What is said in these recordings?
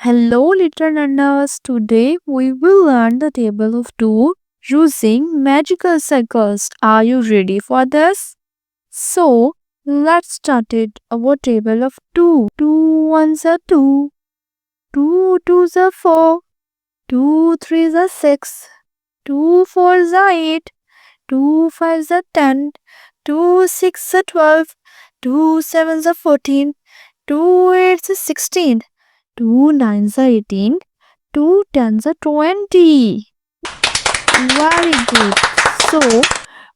Hello, little learners. Today we will learn the table of two using magical circles. Are you ready for this? So, let's start it. Our table of two. Two ones are two. Two twos are four. Two threes are six. Two fours are eight. Two fives are 10. Two sixes are 12. Two sevens are 14. Two eights are 16. Two nines are 18. Two tens are 20. Very good. So,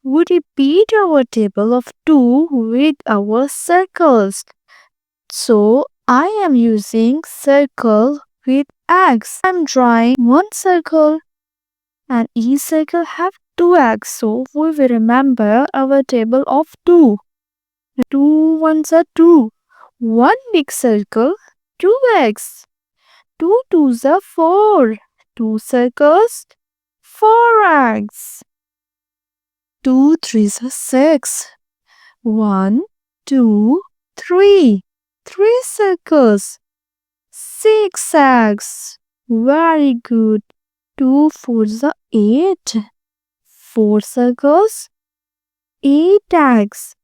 we repeat our table of 2 with our circles. So, I am using circle with X. I'm drawing one circle and each circle have two X. So, we will remember our table of 2. Two ones are 2. One big circle, 2X. Two twos are 4. Two circles, 4x. Two threes are 6. 1, 2, 3. Three circles, 6x. Very good. Two fours are 8. Four circles, 8x.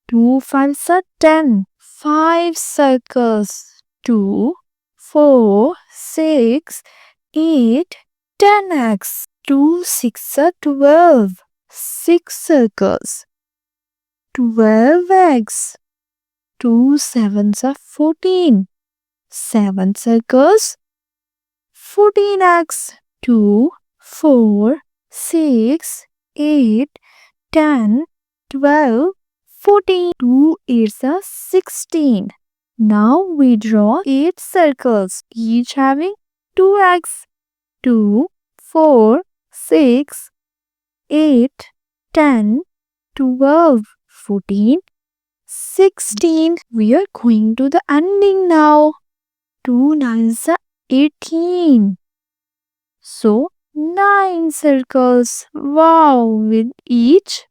Two fives are 10. Five circles, 2, 4, 6, 8, 10x. Two six are 12. Six circles, 12x. Two sevens are 14. Seven circles, 14x. 2, 4, 6, 8, 10, 12, 14. Two eights are 16. Now we draw 8 circles, each having 2x. 2, 4, 6, 8, 10, 12, 14, 16. We are going to the ending now. 2 nines are 18. So, 9 circles. Wow, with each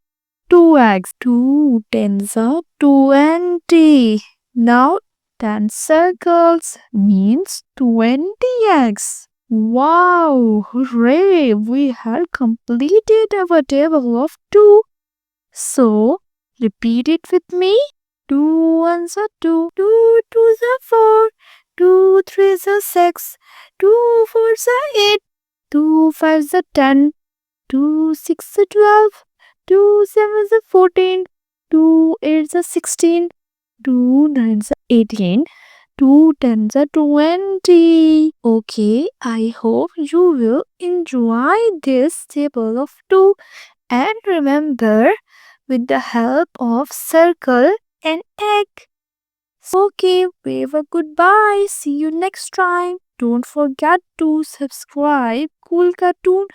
2x. 2 tens are 20. Now, 10 circles means 20x. Wow, hooray! We have completed our table of 2. So, repeat it with me. 2 ones are 2. 2 twos are 4. 2 threes are 6. 2 fours are 8. 2 fives are 10. 2 sixes are 12. 2 sevens are 14. 2 eights are 16. 2 nines are 18. 2 tens are 20. Okay, I hope you will enjoy this table of 2. And remember, with the help of circle and egg. Okay, wave a goodbye. See you next time. Don't forget to subscribe Cool Cartoon